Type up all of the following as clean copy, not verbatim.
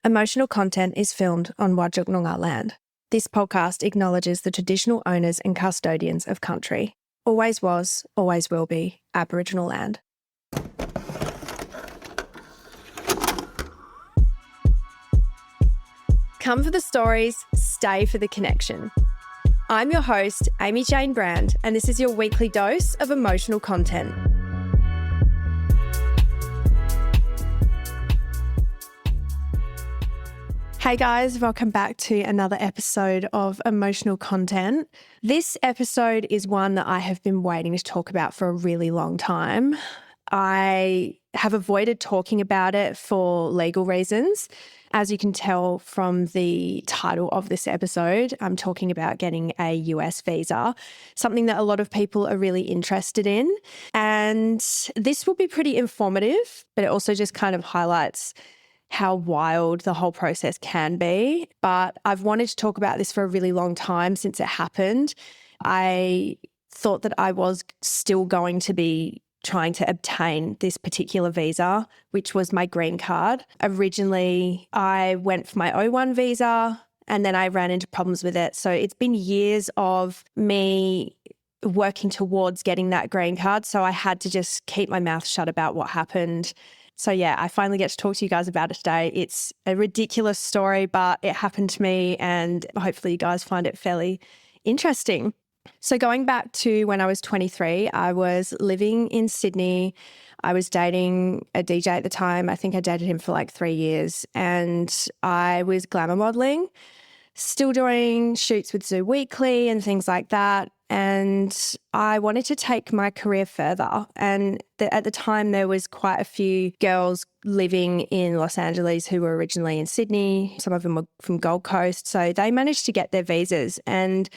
Emotional content is filmed on Whadjuk Noongar land. This podcast acknowledges the traditional owners and custodians of country. Always was, always will be Aboriginal land. Come for the stories, stay for the connection. I'm your host, Amy Jane Brand, and this is your weekly dose of emotional content. Hey guys, welcome back to another episode of Emotional Content. This episode is one that I have been waiting to talk about for a really long time. I have avoided talking about it for legal reasons. As you can tell from the title of this episode, I'm talking about getting a US visa, something that a lot of people are really interested in. And this will be pretty informative, but it also just kind of highlights how wild the whole process can be. But I've wanted to talk about this for a really long time since it happened. I thought that I was still going to be trying to obtain this particular visa, which was my green card. Originally, I went for my O1 visa and then I ran into problems with it. So it's been years of me working towards getting that green card. So I had to just keep my mouth shut about what happened. So yeah, I finally get to talk to you guys about it today. It's a ridiculous story, but it happened to me and hopefully you guys find it fairly interesting. So going back to when I was 23, I was living in Sydney. I was dating a DJ at the time. I think I dated him for like 3 years and I was glamour modelling, still doing shoots with Zoo Weekly and things like that. And I wanted to take my career further. And at the time, there was quite a few girls living in Los Angeles who were originally in Sydney. Some of them were from Gold Coast. So they managed to get their visas. And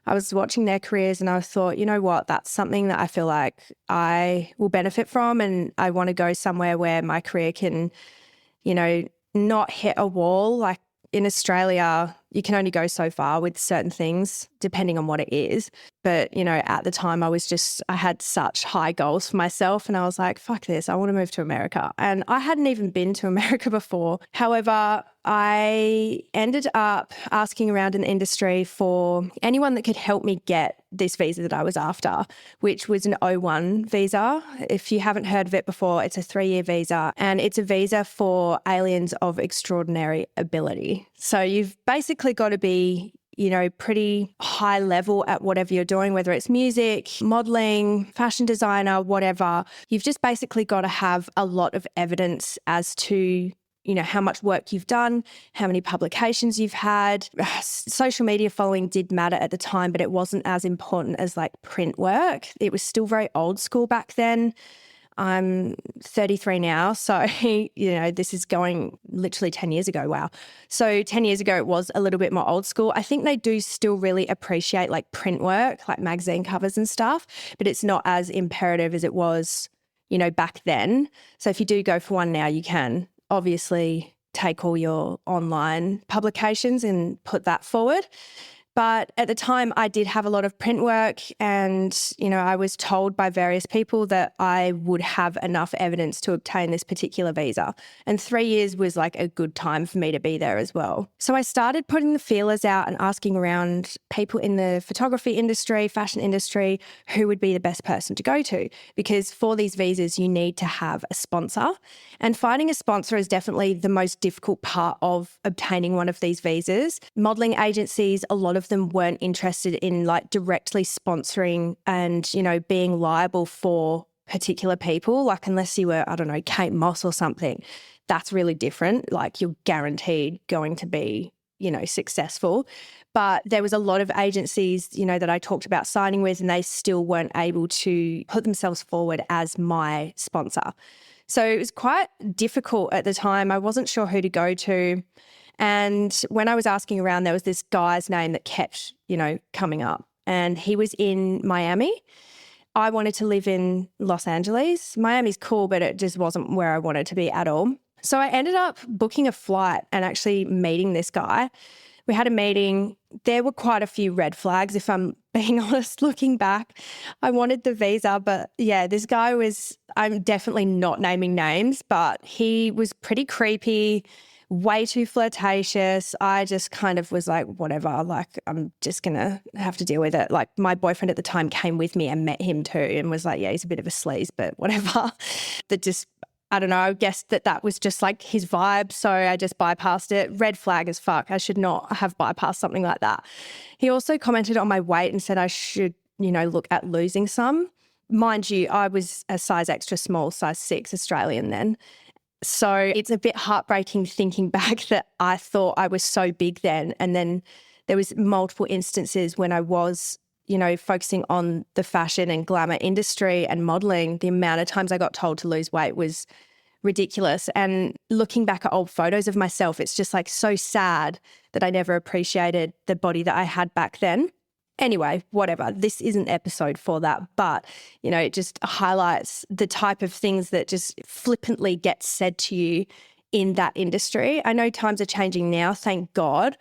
I was watching their careers and I thought, you know what, that's something that I feel like I will benefit from. And I want to go somewhere where my career can, not hit a wall. Like in Australia, you can only go so far with certain things, depending on what it is. But, at the time I had such high goals for myself and I was like, fuck this, I want to move to America. And I hadn't even been to America before. However, I ended up asking around in the industry for anyone that could help me get this visa that I was after, which was an O1 visa. If you haven't heard of it before, it's a 3-year visa and it's a visa for aliens of extraordinary ability. So you've basically got to be pretty high level at whatever you're doing, whether it's music, modeling, fashion designer, whatever. You've just basically got to have a lot of evidence as to how much work you've done, how many publications you've had. Social media following did matter at the time, but it wasn't as important as like print work. It was still very old school back then. I'm 33 now, so, this is going literally 10 years ago. Wow. So 10 years ago, it was a little bit more old school. I think they do still really appreciate like print work, like magazine covers and stuff, but it's not as imperative as it was, back then. So if you do go for one now, you can obviously take all your online publications and put that forward. But at the time, I did have a lot of print work and, I was told by various people that I would have enough evidence to obtain this particular visa. And 3 years was like a good time for me to be there as well. So I started putting the feelers out and asking around people in the photography industry, fashion industry, who would be the best person to go to. Because for these visas, you need to have a sponsor. And finding a sponsor is definitely the most difficult part of obtaining one of these visas. Modelling agencies, a lot of them weren't interested in like directly sponsoring and, being liable for particular people. Like unless you were, I don't know, Kate Moss or something, that's really different. Like you're guaranteed going to be, successful. But there was a lot of agencies, that I talked about signing with and they still weren't able to put themselves forward as my sponsor. So it was quite difficult at the time. I wasn't sure who to go to. And when I was asking around, there was this guy's name that kept, coming up and he was in Miami. I wanted to live in Los Angeles. Miami's cool, but it just wasn't where I wanted to be at all. So I ended up booking a flight and actually meeting this guy. We had a meeting. There were quite a few red flags, if I'm being honest, looking back. I wanted the visa, but yeah, this guy was, I'm definitely not naming names, but he was pretty creepy. way too flirtatious. I just kind of was like, whatever, like I'm just going to have to deal with it. Like my boyfriend at the time came with me and met him too and was like, yeah, he's a bit of a sleaze, but whatever. That just, I don't know, I guessed that was just like his vibe. So I just bypassed it. Red flag as fuck. I should not have bypassed something like that. He also commented on my weight and said I should, look at losing some. Mind you, I was a size extra small, size 6 Australian then. So it's a bit heartbreaking thinking back that I thought I was so big then. And then there was multiple instances when I was, focusing on the fashion and glamour industry and modelling. The amount of times I got told to lose weight was ridiculous. And looking back at old photos of myself, it's just like so sad that I never appreciated the body that I had back then. Anyway, whatever. This isn't episode for that, but, it just highlights the type of things that just flippantly get said to you in that industry. I know times are changing now, thank God,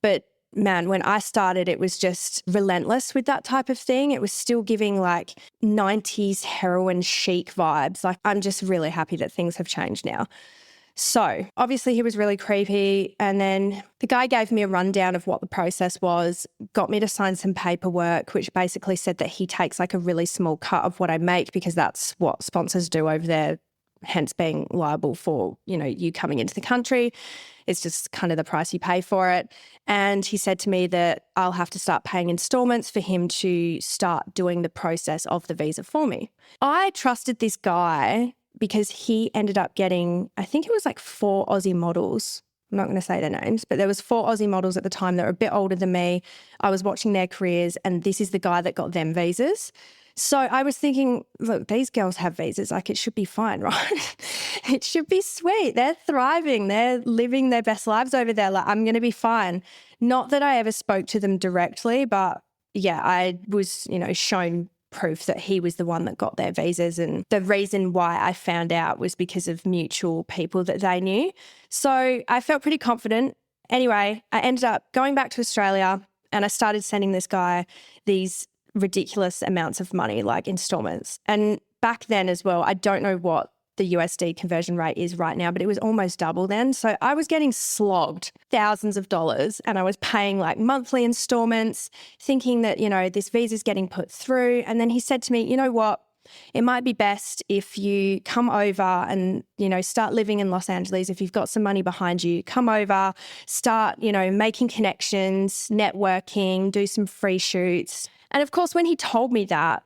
but man, when I started, it was just relentless with that type of thing. It was still giving like 90s heroin chic vibes. Like I'm just really happy that things have changed now. So obviously he was really creepy, and then the guy gave me a rundown of what the process was, got me to sign some paperwork, which basically said that he takes like a really small cut of what I make because that's what sponsors do over there, hence being liable for, you coming into the country. It's just kind of the price you pay for it. And he said to me that I'll have to start paying installments for him to start doing the process of the visa for me. I trusted this guy because he ended up getting, I think it was like 4 Aussie models. I'm not going to say their names, but there was 4 Aussie models at the time that were a bit older than me. I was watching their careers, and this is the guy that got them visas. So I was thinking, look, these girls have visas. Like it should be fine, right? It should be sweet. They're thriving. They're living their best lives over there. Like I'm going to be fine. Not that I ever spoke to them directly, but yeah, I was, shown proof that he was the one that got their visas. And the reason why I found out was because of mutual people that they knew. So I felt pretty confident. Anyway, I ended up going back to Australia and I started sending this guy these ridiculous amounts of money, like installments. And back then as well, I don't know what the USD conversion rate is right now, but it was almost double then. So I was getting slogged thousands of dollars and I was paying like monthly installments, thinking that, this visa's getting put through. And then he said to me, you know what? It might be best if you come over and, start living in Los Angeles. If you've got some money behind you, come over, start, making connections, networking, do some free shoots. And of course, when he told me that,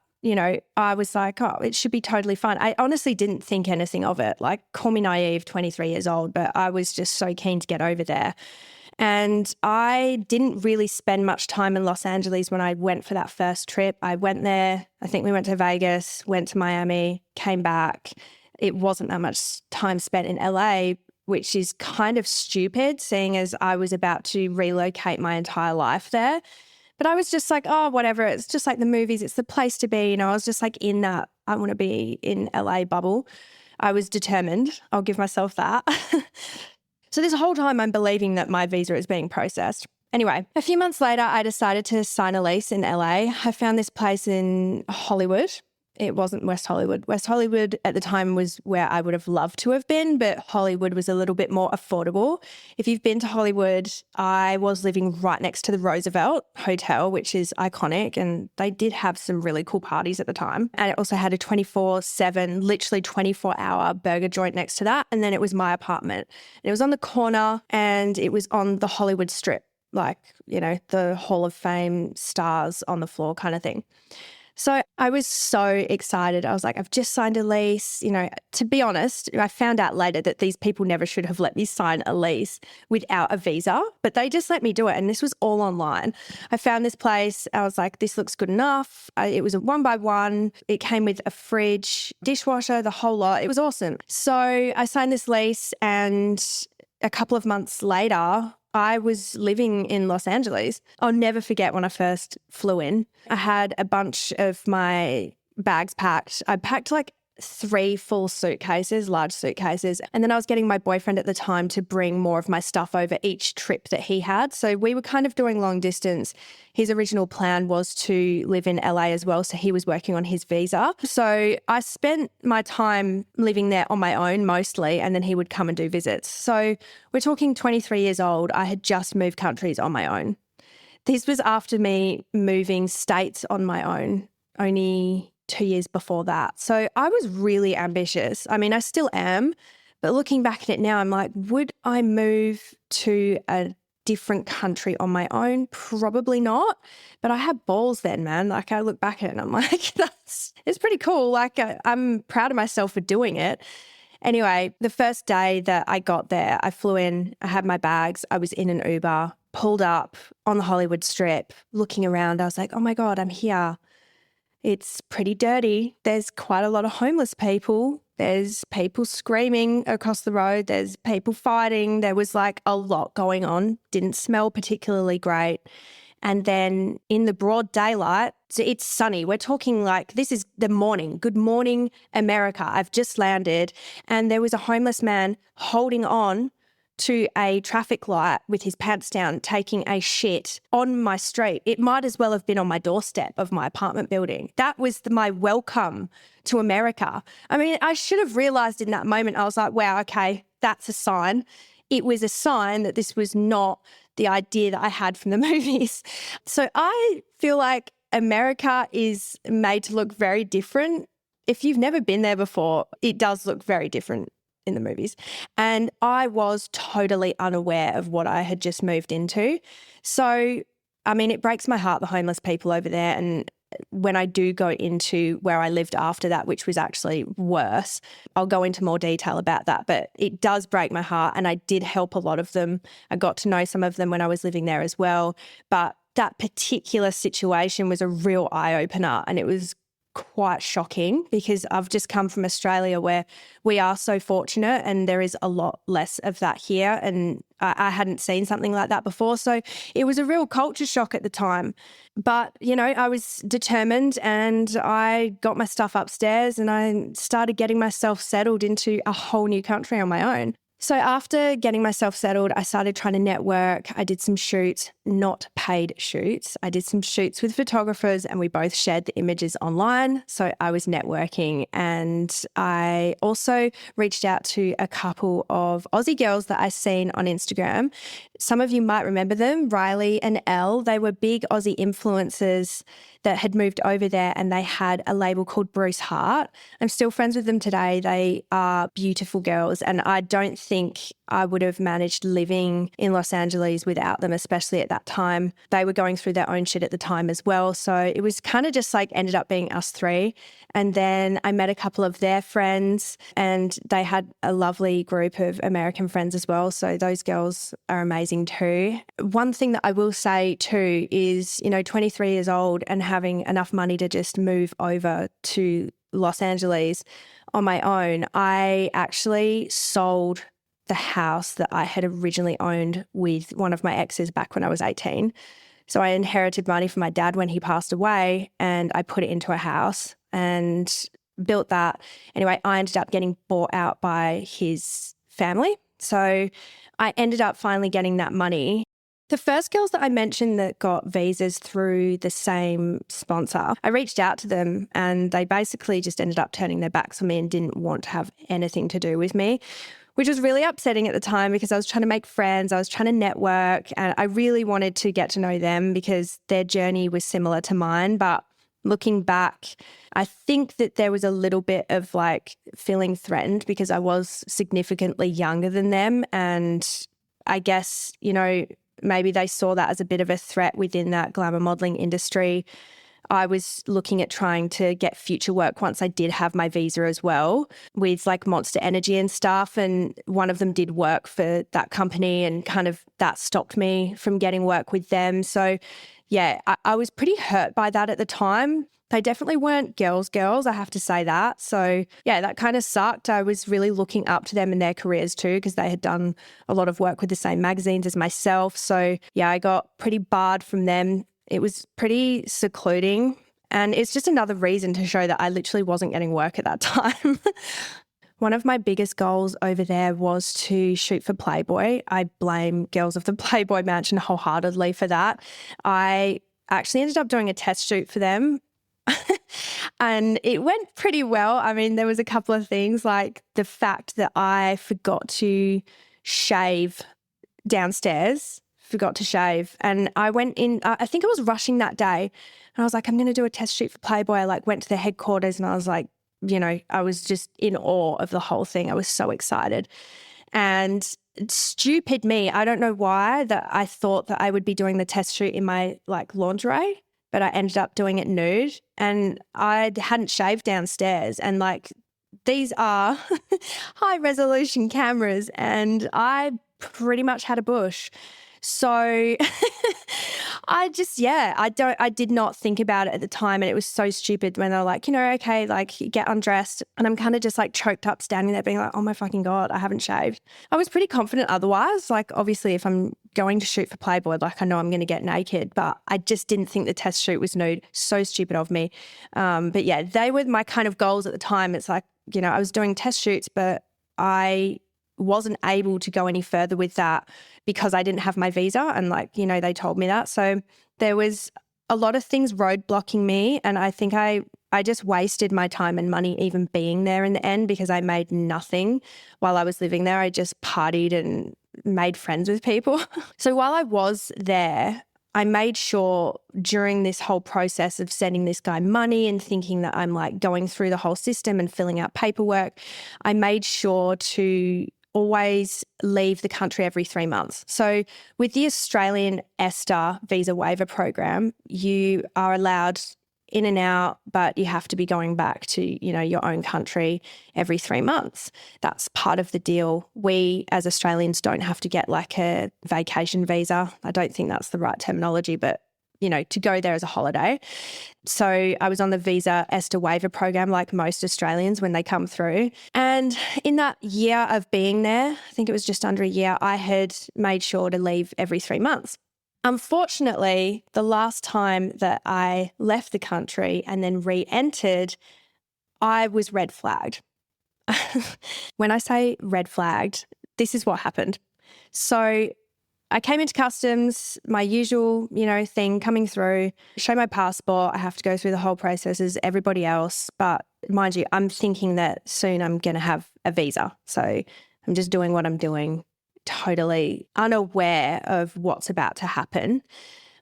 I was like, oh, it should be totally fine. I honestly didn't think anything of it. Like, call me naive, 23 years old, but I was just so keen to get over there. And I didn't really spend much time in Los Angeles when I went for that first trip. I went there, I think we went to Vegas, went to Miami, came back. It wasn't that much time spent in LA, which is kind of stupid, seeing as I was about to relocate my entire life there. But I was just like, oh, whatever. It's just like the movies. It's the place to be. I was just like in that, I want to be in LA bubble. I was determined. I'll give myself that. So this whole time I'm believing that my visa is being processed. Anyway, a few months later, I decided to sign a lease in LA. I found this place in Hollywood. It wasn't West Hollywood. West Hollywood at the time was where I would have loved to have been, but Hollywood was a little bit more affordable. If you've been to Hollywood, I was living right next to the Roosevelt Hotel, which is iconic, and they did have some really cool parties at the time. And it also had a 24/7, literally 24-hour burger joint next to that. And then it was my apartment. And it was on the corner and it was on the Hollywood Strip, like, the Hall of Fame stars on the floor kind of thing. So I was so excited. I was like, I've just signed a lease. To be honest, I found out later that these people never should have let me sign a lease without a visa, but they just let me do it. And this was all online. I found this place. I was like, this looks good enough. It was a 1-by-1. It came with a fridge, dishwasher, the whole lot. It was awesome. So I signed this lease, and a couple of months later, I was living in Los Angeles. I'll never forget when I first flew in. I had a bunch of my bags packed. I packed like 3 full suitcases, large suitcases. And then I was getting my boyfriend at the time to bring more of my stuff over each trip that he had. So we were kind of doing long distance. His original plan was to live in LA as well. So he was working on his visa. So I spent my time living there on my own mostly, and then he would come and do visits. So we're talking 23 years old. I had just moved countries on my own. This was after me moving states on my own, only 2 years before that. So I was really ambitious. I mean, I still am, but looking back at it now, I'm like, would I move to a different country on my own? Probably not. But I had balls then, man. Like I look back at it and I'm like, it's pretty cool. Like I'm proud of myself for doing it. Anyway, the first day that I got there, I flew in, I had my bags, I was in an Uber, pulled up on the Hollywood Strip, looking around. I was like, oh my God, I'm here. It's pretty dirty. There's quite a lot of homeless people. There's people screaming across the road. There's people fighting. There was like a lot going on. Didn't smell particularly great. And then in the broad daylight, so it's sunny. We're talking like this is the morning. Good morning, America. I've just landed. And there was a homeless man holding on to a traffic light with his pants down, taking a shit on my street. It might as well have been on my doorstep of my apartment building. That was my welcome to America. I mean, I should have realised in that moment, I was like, wow, okay, that's a sign. It was a sign that this was not the idea that I had from the movies. So I feel like America is made to look very different. If you've never been there before, it does look very different in the movies. And I was totally unaware of what I had just moved into. So, I mean, it breaks my heart, the homeless people over there. And when I do go into where I lived after that, which was actually worse, I'll go into more detail about that. But it does break my heart. And I did help a lot of them. I got to know some of them when I was living there as well. But that particular situation was a real eye-opener, and it was quite shocking because I've just come from Australia where we are so fortunate and there is a lot less of that here, and I hadn't seen something like that before. So it was a real culture shock at the time. But, you know, I was determined and I got my stuff upstairs and I started getting myself settled into a whole new country on my own. So after getting myself settled, I started trying to network. I did some shoots, not paid shoots. I did some shoots with photographers and we both shared the images online. So I was networking, and I also reached out to a couple of Aussie girls that I seen on Instagram. Some of you might remember them, Riley and Elle. They were big Aussie influencers that had moved over there, and they had a label called Bruce Hart. I'm still friends with them today. They are beautiful girls, and I don't think I would have managed living in Los Angeles without them, especially at that time. They were going through their own shit at the time as well. So it was kind of just like ended up being us three. And then I met a couple of their friends, and they had a lovely group of American friends as well. So those girls are amazing too. One thing that I will say too is, you know, 23 years old and having enough money to just move over to Los Angeles on my own, I actually sold the house that I had originally owned with one of my exes back when I was 18. So I inherited money from my dad when he passed away, and I put it into a house and built that. Anyway, I ended up getting bought out by his family. So I ended up finally getting that money. The first girls that I mentioned that got visas through the same sponsor, I reached out to them and they basically just ended up turning their backs on me and didn't want to have anything to do with me, which was really upsetting at the time because I was trying to make friends, I was trying to network, and I really wanted to get to know them because their journey was similar to mine. But looking back, I think that there was a little bit of like feeling threatened because I was significantly younger than them. And I guess, you know, maybe they saw that as a bit of a threat within that glamour modelling industry. I was looking at trying to get future work once I did have my visa as well with like Monster Energy and stuff. And one of them did work for that company, and kind of that stopped me from getting work with them. So yeah, I was pretty hurt by that at the time. They definitely weren't girls, I have to say that. So yeah, that kind of sucked. I was really looking up to them in their careers too because they had done a lot of work with the same magazines as myself. So yeah, I got pretty barred from them. It was pretty secluding. And it's just another reason to show that I literally wasn't getting work at that time. One of my biggest goals over there was to shoot for Playboy. I blame girls of the Playboy Mansion wholeheartedly for that. I actually ended up doing a test shoot for them and it went pretty well. I mean, there was a couple of things like the fact that I forgot to shave downstairs, and I went in, I think I was rushing that day and I was like, I'm going to do a test shoot for Playboy. I like went to the headquarters and I was like, I was just in awe of the whole thing. I was so excited. And stupid me, I don't know why, that I thought that I would be doing the test shoot in my like lingerie, but I ended up doing it nude and I hadn't shaved downstairs. And like these are high resolution cameras and I pretty much had a bush. So I did not think about it at the time. And it was so stupid when they're like, okay, like you get undressed. And I'm kind of just like choked up standing there being like, oh my fucking God, I haven't shaved. I was pretty confident otherwise. Like obviously if I'm going to shoot for Playboy, like I know I'm going to get naked, but I just didn't think the test shoot was nude. So stupid of me. But yeah, they were my kind of goals at the time. It's like, I was doing test shoots, but I wasn't able to go any further with that because I didn't have my visa and they told me that. So there was a lot of things roadblocking me and I think I just wasted my time and money even being there in the end because I made nothing while I was living there. I just partied and made friends with people. So while I was there, I made sure during this whole process of sending this guy money and thinking that I'm like going through the whole system and filling out paperwork, I made sure to always leave the country every 3 months. So with the Australian ESTA visa waiver program, you are allowed in and out, but you have to be going back to, your own country every 3 months. That's part of the deal. We as Australians don't have to get like a vacation visa. I don't think that's the right terminology, but to go there as a holiday. So I was on the visa ESTA waiver program like most Australians when they come through. And in that year of being there, I think it was just under a year, I had made sure to leave every 3 months. Unfortunately, the last time that I left the country and then re-entered, I was red flagged. When I say red flagged, this is what happened. So I came into customs, my usual, thing coming through, show my passport. I have to go through the whole process as everybody else. But mind you, I'm thinking that soon I'm going to have a visa. So I'm just doing what I'm doing, totally unaware of what's about to happen.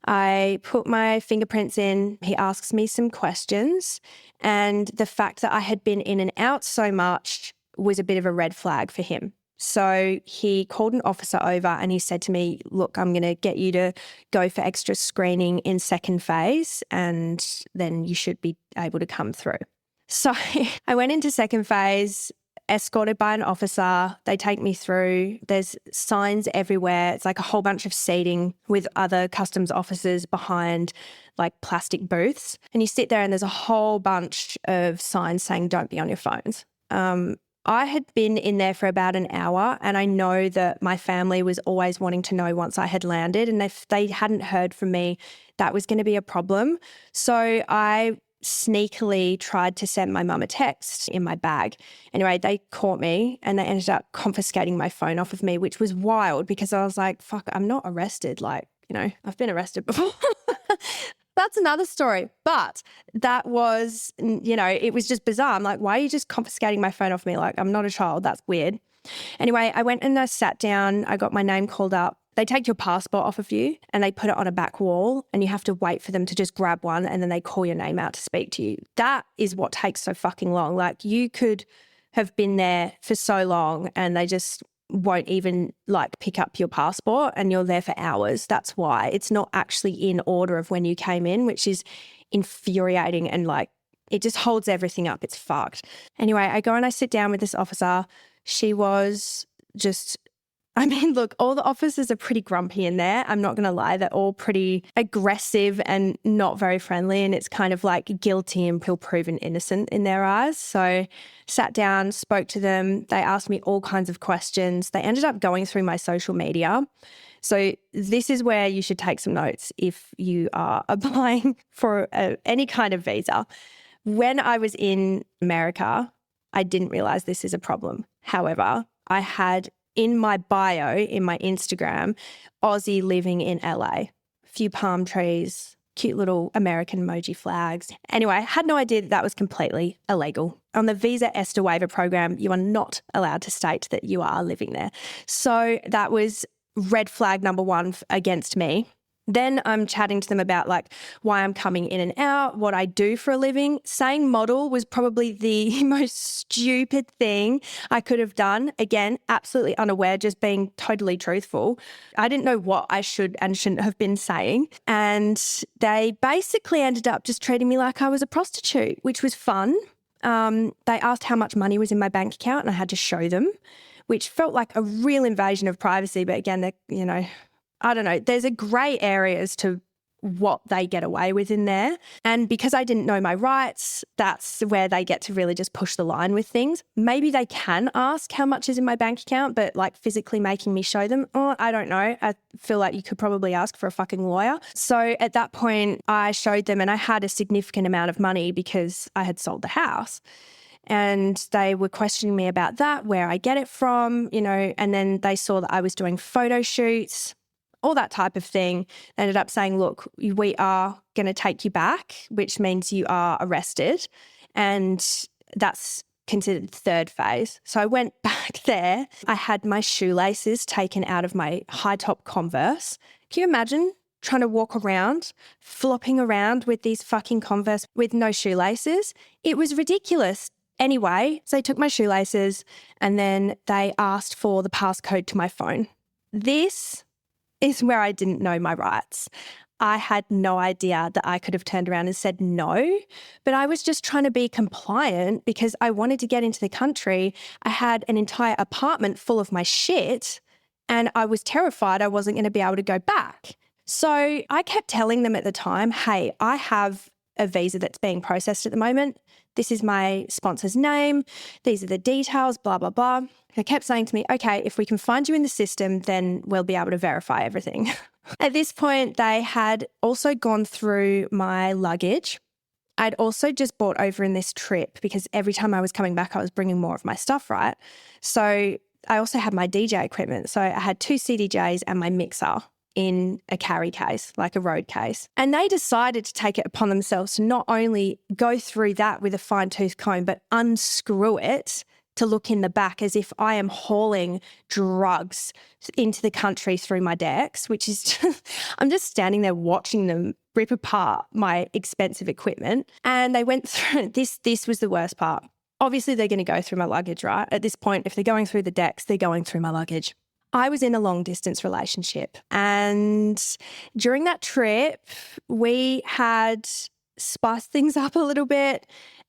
I put my fingerprints in. He asks me some questions. And the fact that I had been in and out so much was a bit of a red flag for him. So he called an officer over and he said to me, look, I'm going to get you to go for extra screening in second phase and then you should be able to come through. So I went into second phase, escorted by an officer. They take me through. There's signs everywhere. It's like a whole bunch of seating with other customs officers behind like plastic booths. And you sit there and there's a whole bunch of signs saying don't be on your phones. I had been in there for about an hour and I know that my family was always wanting to know once I had landed, and if they hadn't heard from me, that was going to be a problem. So I sneakily tried to send my mum a text in my bag. Anyway, they caught me and they ended up confiscating my phone off of me, which was wild because I was like, fuck, I'm not arrested. Like, I've been arrested before. That's another story. But that was, it was just bizarre. I'm like, why are you just confiscating my phone off me? Like, I'm not a child. That's weird. Anyway, I went and I sat down. I got my name called up. They take your passport off of you and they put it on a back wall and you have to wait for them to just grab one and then they call your name out to speak to you. That is what takes so fucking long. Like, you could have been there for so long and they just won't even like pick up your passport and you're there for hours. That's why it's not actually in order of when you came in, which is infuriating and like it just holds everything up. It's fucked. Anyway, I go and I sit down with this officer. She was just, look, all the officers are pretty grumpy in there. I'm not going to lie. They're all pretty aggressive and not very friendly. And it's kind of like guilty until proven innocent in their eyes. So sat down, spoke to them. They asked me all kinds of questions. They ended up going through my social media. So this is where you should take some notes if you are applying for any kind of visa. When I was in America, I didn't realize this is a problem. However, I had in my bio, in my Instagram, Aussie living in LA, a few palm trees, cute little American emoji flags. Anyway, I had no idea that was completely illegal. On the Visa ESTA waiver program, you are not allowed to state that you are living there. So that was red flag number one against me. Then I'm chatting to them about like why I'm coming in and out, what I do for a living. Saying model was probably the most stupid thing I could have done. Again, absolutely unaware, just being totally truthful. I didn't know what I should and shouldn't have been saying. And they basically ended up just treating me like I was a prostitute, which was fun. They asked how much money was in my bank account and I had to show them, which felt like a real invasion of privacy. But again, I don't know, there's a grey area as to what they get away with in there. And because I didn't know my rights, that's where they get to really just push the line with things. Maybe they can ask how much is in my bank account, but like physically making me show them, I don't know. I feel like you could probably ask for a fucking lawyer. So at that point, I showed them and I had a significant amount of money because I had sold the house. And they were questioning me about that, where I get it from, and then they saw that I was doing photo shoots, all that type of thing. They ended up saying, look, we are going to take you back, which means you are arrested. And that's considered third phase. So I went back there. I had my shoelaces taken out of my high top Converse. Can you imagine trying to walk around, flopping around with these fucking Converse with no shoelaces? It was ridiculous. Anyway, so they took my shoelaces and then they asked for the passcode to my phone. This is where I didn't know my rights. I had no idea that I could have turned around and said no, but I was just trying to be compliant because I wanted to get into the country. I had an entire apartment full of my shit and I was terrified I wasn't going to be able to go back. So I kept telling them at the time, hey, I have a visa that's being processed at the moment. This is my sponsor's name. These are the details, blah, blah, blah. They kept saying to me, okay, if we can find you in the system, then we'll be able to verify everything. At this point, they had also gone through my luggage. I'd also just bought over in this trip because every time I was coming back, I was bringing more of my stuff, right? So I also had my DJ equipment. So I had 2 CDJs and my mixer in a carry case, like a road case. And they decided to take it upon themselves to not only go through that with a fine-tooth comb, but unscrew it to look in the back as if I am hauling drugs into the country through my decks, which is just, I'm just standing there watching them rip apart my expensive equipment. And they went through, this was the worst part. Obviously, they're going to go through my luggage, right? At this point, if they're going through the decks, they're going through my luggage. I was in a long distance relationship and during that trip, we had spiced things up a little bit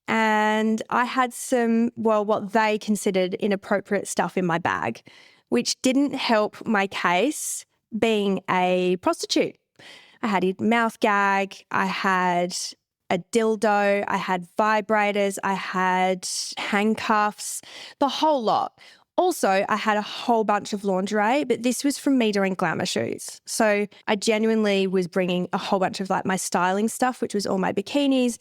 and I had some, what they considered inappropriate stuff in my bag, which didn't help my case being a prostitute. I had a mouth gag, I had a dildo, I had vibrators, I had handcuffs, the whole lot. Also, I had a whole bunch of lingerie, but this was from me doing glamour shoots. So I genuinely was bringing a whole bunch of like my styling stuff, which was all my bikinis,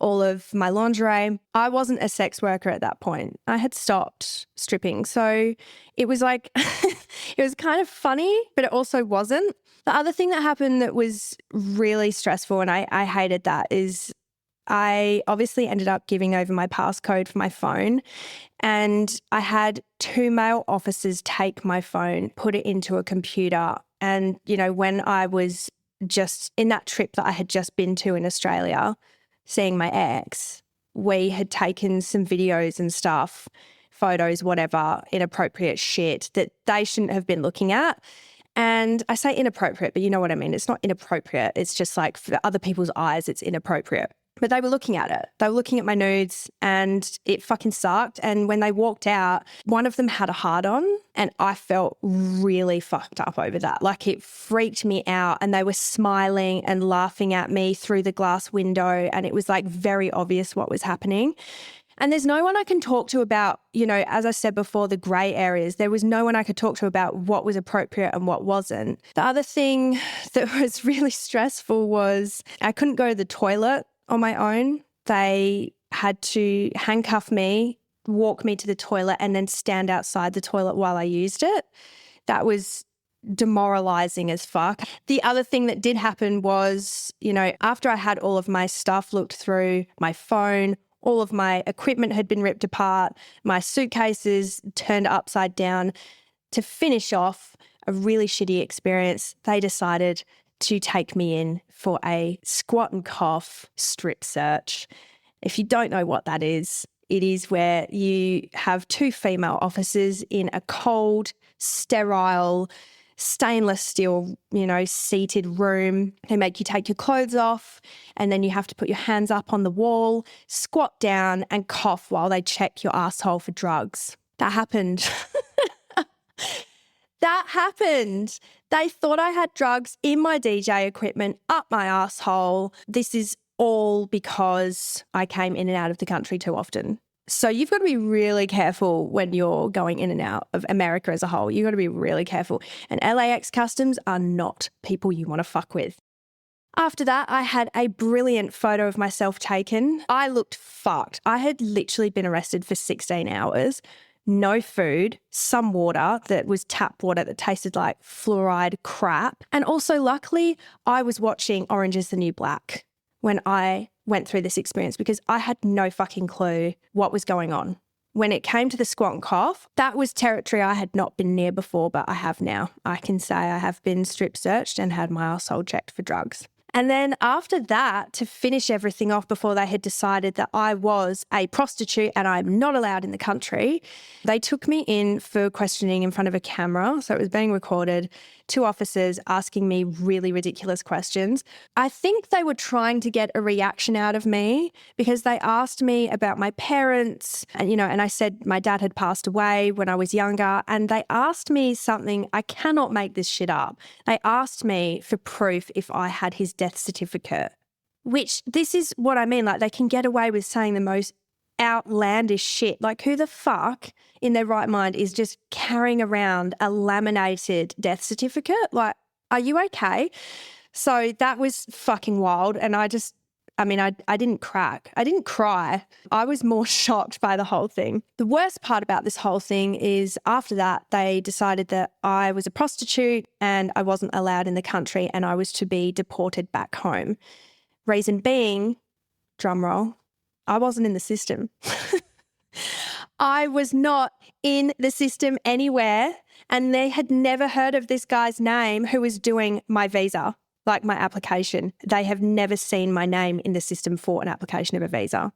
all of my lingerie. I wasn't a sex worker at that point. I had stopped stripping. So it was like, it was kind of funny, but it also wasn't. The other thing that happened that was really stressful, and I hated that, is I obviously ended up giving over my passcode for my phone and I had 2 male officers take my phone, put it into a computer. And, when I was just in that trip that I had just been to in Australia, seeing my ex, we had taken some videos and stuff, photos, whatever, inappropriate shit that they shouldn't have been looking at. And I say inappropriate, but you know what I mean. It's not inappropriate. It's just like for other people's eyes, it's inappropriate. But they were looking at it. They were looking at my nudes and it fucking sucked. And when they walked out, one of them had a hard-on and I felt really fucked up over that. Like it freaked me out and they were smiling and laughing at me through the glass window and it was like very obvious what was happening. And there's no one I can talk to about, as I said before, the grey areas. There was no one I could talk to about what was appropriate and what wasn't. The other thing that was really stressful was I couldn't go to the toilet on my own. They had to handcuff me, walk me to the toilet, and then stand outside the toilet while I used it. That was demoralizing as fuck. The other thing that did happen was, after I had all of my stuff looked through, my phone, all of my equipment had been ripped apart, my suitcases turned upside down. To finish off a really shitty experience, they decided to take me in for a squat and cough strip search. If you don't know what that is, it is where you have two female officers in a cold, sterile, stainless steel, seated room. They make you take your clothes off, and then you have to put your hands up on the wall, squat down and cough while they check your asshole for drugs. That happened. That happened. They thought I had drugs in my DJ equipment up my asshole. This is all because I came in and out of the country too often. So you've got to be really careful when you're going in and out of America as a whole. You've got to be really careful. And LAX customs are not people you want to fuck with. After that, I had a brilliant photo of myself taken. I looked fucked. I had literally been arrested for 16 hours. No food, some water that was tap water that tasted like fluoride crap. And also, luckily, I was watching Orange is the New Black when I went through this experience because I had no fucking clue what was going on. When it came to the squat and cough, that was territory I had not been near before, but I have now. I can say I have been strip searched and had my arsehole checked for drugs. And then after that, to finish everything off before they had decided that I was a prostitute and I'm not allowed in the country, they took me in for questioning in front of a camera. So it was being recorded, two officers asking me really ridiculous questions. I think they were trying to get a reaction out of me because they asked me about my parents and I said my dad had passed away when I was younger, and they asked me something, I cannot make this shit up. They asked me for proof if I had his death certificate, which this is what I mean. Like, they can get away with saying the most outlandish shit. Like, who the fuck in their right mind is just carrying around a laminated death certificate? Like, are you okay? So that was fucking wild. And I didn't crack. I didn't cry. I was more shocked by the whole thing. The worst part about this whole thing is after that, they decided that I was a prostitute and I wasn't allowed in the country and I was to be deported back home. Reason being, drum roll, I wasn't in the system. I was not in the system anywhere, and they had never heard of this guy's name who was doing my visa. Like my application. They have never seen my name in the system for an application of a visa.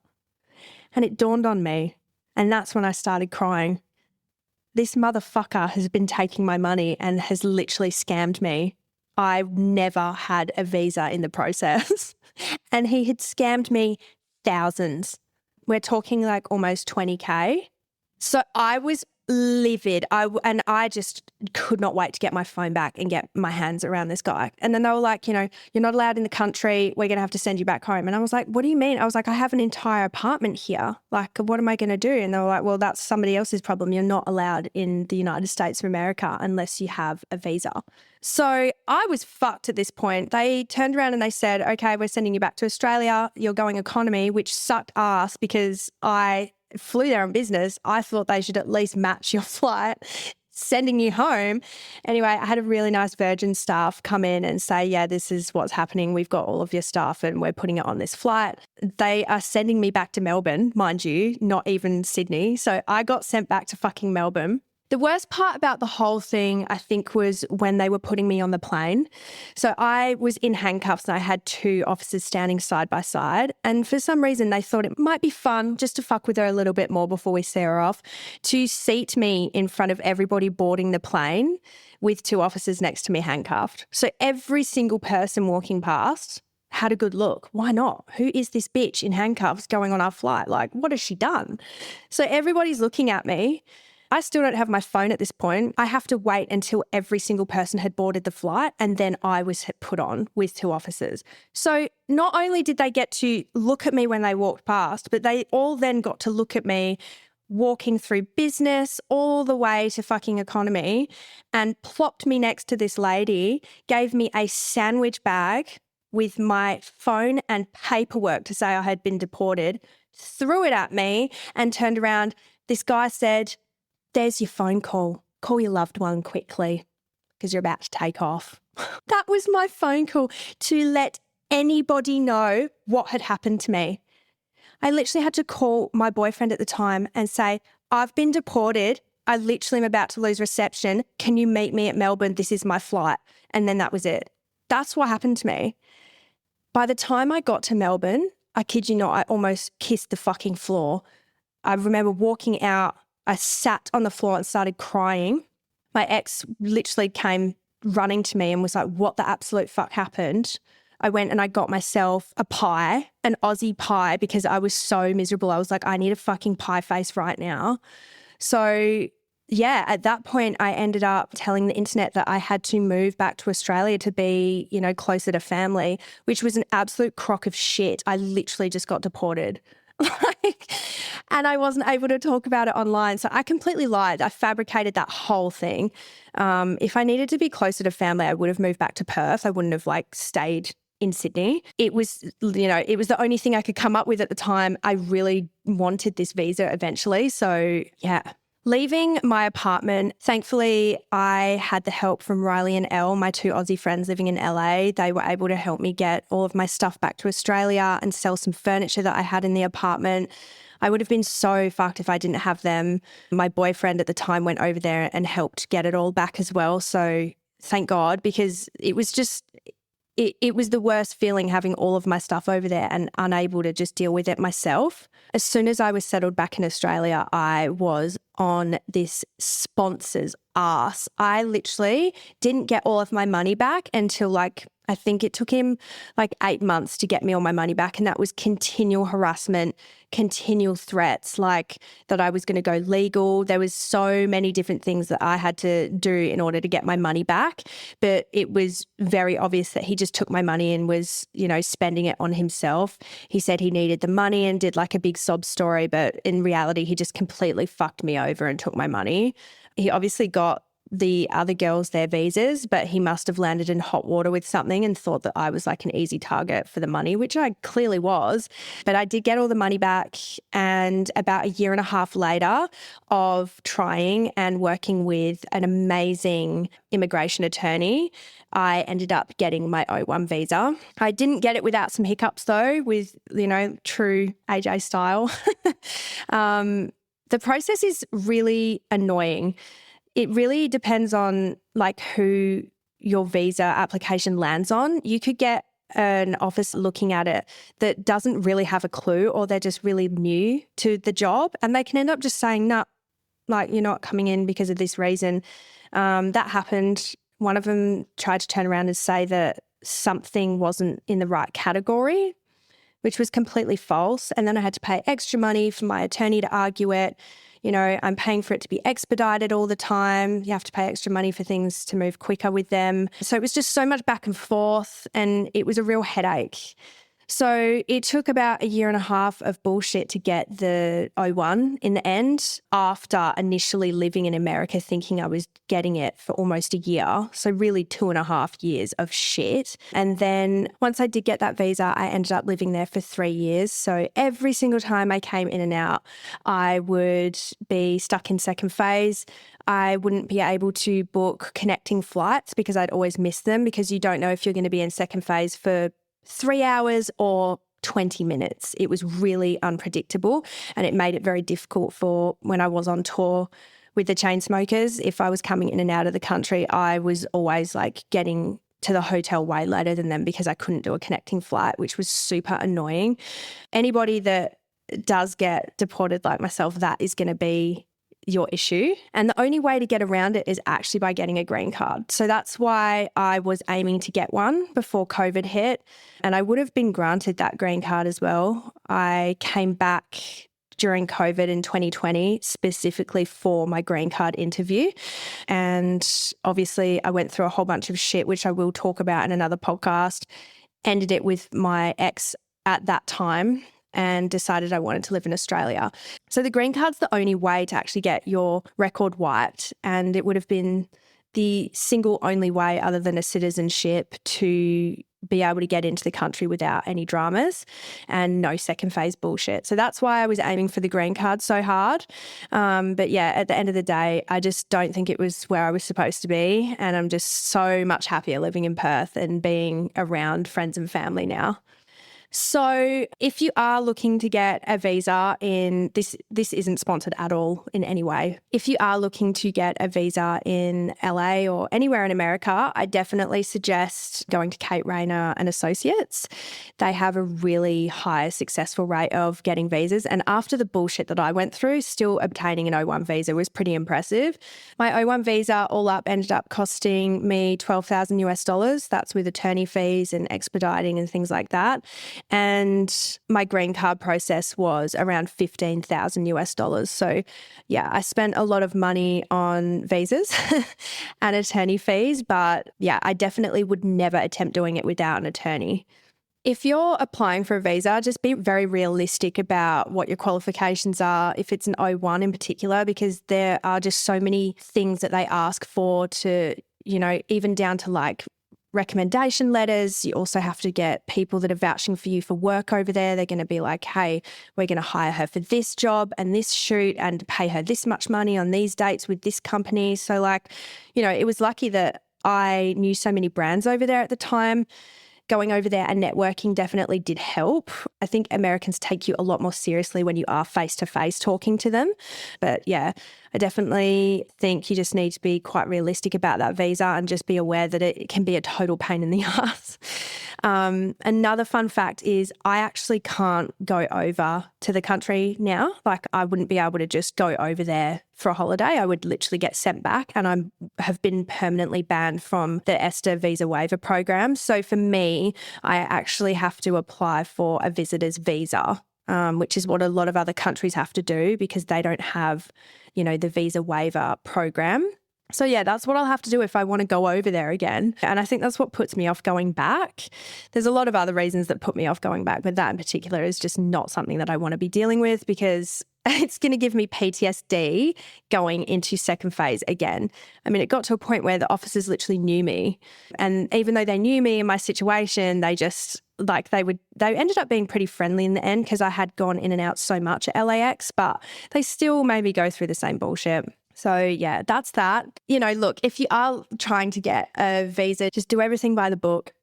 And it dawned on me, and that's when I started crying. This motherfucker has been taking my money and has literally scammed me. I never had a visa in the process. And he had scammed me thousands. We're talking like almost 20K. So I was livid. I just could not wait to get my phone back and get my hands around this guy. And then they were like, you're not allowed in the country. We're going to have to send you back home. And I was like, what do you mean? I was like, I have an entire apartment here. Like, what am I going to do? And they were like, well, that's somebody else's problem. You're not allowed in the United States of America unless you have a visa. So I was fucked at this point. They turned around and they said, okay, we're sending you back to Australia. You're going economy, which sucked ass because I flew there on business. I thought they should at least match your flight, sending you home. Anyway, I had a really nice Virgin staff come in and say, yeah, this is what's happening. We've got all of your stuff and we're putting it on this flight. They are sending me back to Melbourne, mind you, not even Sydney. So I got sent back to fucking Melbourne. The worst part about the whole thing, I think, was when they were putting me on the plane. So I was in handcuffs and I had two officers standing side by side. And for some reason, they thought it might be fun just to fuck with her a little bit more before we see her off, to seat me in front of everybody boarding the plane with two officers next to me handcuffed. So every single person walking past had a good look. Why not? Who is this bitch in handcuffs going on our flight? Like, what has she done? So everybody's looking at me. I still don't have my phone at this point. I have to wait until every single person had boarded the flight and then I was put on with 2 officers. So not only did they get to look at me when they walked past, but they all then got to look at me walking through business all the way to fucking economy and plopped me next to this lady, gave me a sandwich bag with my phone and paperwork to say I had been deported, threw it at me and turned around. This guy said, "There's your phone call. Call your loved one quickly because you're about to take off." That was my phone call to let anybody know what had happened to me. I literally had to call my boyfriend at the time and say, "I've been deported. I literally am about to lose reception. Can you meet me at Melbourne? This is my flight." And then that was it. That's what happened to me. By the time I got to Melbourne, I kid you not, I almost kissed the fucking floor. I remember walking out, I sat on the floor and started crying. My ex literally came running to me and was like, "What the absolute fuck happened?" I went and I got myself a pie, an Aussie pie, because I was so miserable. I was like, I need a fucking pie face right now. So yeah, at that point, I ended up telling the internet that I had to move back to Australia to be, closer to family, which was an absolute crock of shit. I literally just got deported. And I wasn't able to talk about it online. So I completely lied. I fabricated that whole thing. If I needed to be closer to family, I would have moved back to Perth. I wouldn't have stayed in Sydney. It was, it was the only thing I could come up with at the time. I really wanted this visa eventually. So yeah. Leaving my apartment, thankfully, I had the help from Riley and Elle, my 2 Aussie friends living in LA. They were able to help me get all of my stuff back to Australia and sell some furniture that I had in the apartment. I would have been so fucked if I didn't have them. My boyfriend at the time went over there and helped get it all back as well. So thank God, because it was just... It was the worst feeling having all of my stuff over there and unable to just deal with it myself. As soon as I was settled back in Australia, I was on this sponsor's ass. I literally didn't get all of my money back until I think it took him 8 months to get me all my money back. And that was continual harassment, continual threats, that I was going to go legal. There was so many different things that I had to do in order to get my money back. But it was very obvious that he just took my money and was, spending it on himself. He said he needed the money and did a big sob story. But in reality, he just completely fucked me over and took my money. He obviously got the other girls their visas, but he must have landed in hot water with something and thought that I was an easy target for the money, which I clearly was. But I did get all the money back, and about a year and a half later of trying and working with an amazing immigration attorney, I ended up getting my O1 visa. I didn't get it without some hiccups though, with, true AJ style. The process is really annoying. It really depends on who your visa application lands on. You could get an office looking at it that doesn't really have a clue, or they're just really new to the job, and they can end up just saying, "No, you're not coming in because of this reason." That happened. One of them tried to turn around and say that something wasn't in the right category, which was completely false. And then I had to pay extra money for my attorney to argue it. I'm paying for it to be expedited all the time. You have to pay extra money for things to move quicker with them. So it was just so much back and forth, and it was a real headache. So it took about a year and a half of bullshit to get the O1 in the end, after initially living in America thinking I was getting it for almost a year. So really 2.5 years of shit. And then once I did get that visa, I ended up living there for 3 years. So every single time I came in and out, I would be stuck in second phase. I wouldn't be able to book connecting flights because I'd always miss them, because you don't know if you're going to be in second phase for 3 hours or 20 minutes. It was really unpredictable, and it made it very difficult for when I was on tour with the Chainsmokers. If I was coming in and out of the country, I was always getting to the hotel way later than them because I couldn't do a connecting flight, which was super annoying. Anybody that does get deported like myself, that is going to be your issue. And the only way to get around it is actually by getting a green card. So that's why I was aiming to get one before COVID hit. And I would have been granted that green card as well. I came back during COVID in 2020, specifically for my green card interview. And obviously I went through a whole bunch of shit, which I will talk about in another podcast. Ended it with my ex at that time and decided I wanted to live in Australia. So the green card's the only way to actually get your record wiped, and it would have been the single only way other than a citizenship to be able to get into the country without any dramas and no second phase bullshit. So that's why I was aiming for the green card so hard. But yeah, at the end of the day, I just don't think it was where I was supposed to be. And I'm just so much happier living in Perth and being around friends and family now. So if you are looking to get a visa in this isn't sponsored at all in any way. If you are looking to get a visa in LA or anywhere in America, I definitely suggest going to Kate Rayner and Associates. They have a really high successful rate of getting visas. And after the bullshit that I went through, still obtaining an O1 visa was pretty impressive. My O1 visa all up ended up costing me $12,000 US. That's with attorney fees and expediting and things like that. And my green card process was around $15,000 US. So yeah, I spent a lot of money on visas and attorney fees, but yeah, I definitely would never attempt doing it without an attorney. If you're applying for a visa, just be very realistic about what your qualifications are, if it's an O1 in particular, because there are just so many things that they ask for to, even down to like recommendation letters. You also have to get people that are vouching for you for work over there. They're going to be like, hey, we're going to hire her for this job and this shoot and pay her this much money on these dates with this company. So it was lucky that I knew so many brands over there at the time. Going over there and networking definitely did help. I think Americans take you a lot more seriously when you are face-to-face talking to them. But yeah, I definitely think you just need to be quite realistic about that visa and just be aware that it can be a total pain in the ass. Another fun fact is I actually can't go over to the country now. Like I wouldn't be able to just go over there for a holiday. I would literally get sent back, and I have been permanently banned from the ESTA visa waiver program. So for me, I actually have to apply for a visitor's visa, which is what a lot of other countries have to do because they don't have, the visa waiver program. So yeah, that's what I'll have to do if I want to go over there again. And I think that's what puts me off going back. There's a lot of other reasons that put me off going back, but that in particular is just not something that I want to be dealing with because it's going to give me PTSD going into second phase again. I mean, it got to a point where the officers literally knew me. And even though they knew me and my situation, they just they ended up being pretty friendly in the end because I had gone in and out so much at LAX, but they still made me go through the same bullshit. So yeah, that's that. Look, if you are trying to get a visa, just do everything by the book.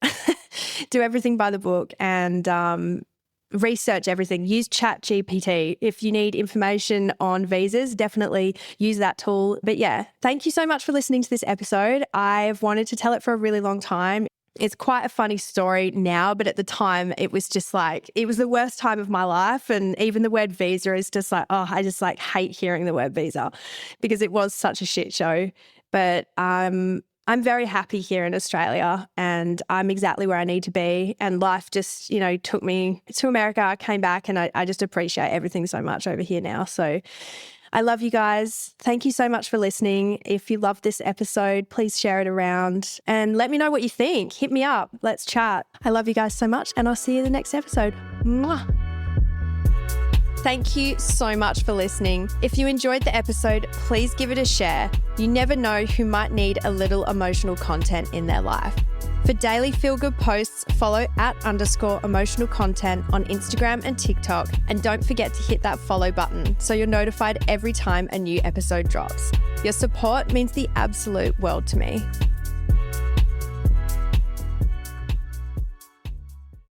Do everything by the book and research everything. Use ChatGPT. If you need information on visas, definitely use that tool. But yeah, thank you so much for listening to this episode. I've wanted to tell it for a really long time. It's quite a funny story now, but at the time it was just it was the worst time of my life. And even the word visa is just I just hate hearing the word visa because it was such a shit show. But I'm very happy here in Australia and I'm exactly where I need to be. And life just, took me to America. I came back and I just appreciate everything so much over here now. So I love you guys. Thank you so much for listening. If you loved this episode, please share it around and let me know what you think. Hit me up. Let's chat. I love you guys so much and I'll see you in the next episode. Mwah. Thank you so much for listening. If you enjoyed the episode, please give it a share. You never know who might need a little emotional content in their life. For daily feel-good posts, follow @_emotional content on Instagram and TikTok. And don't forget to hit that follow button so you're notified every time a new episode drops. Your support means the absolute world to me.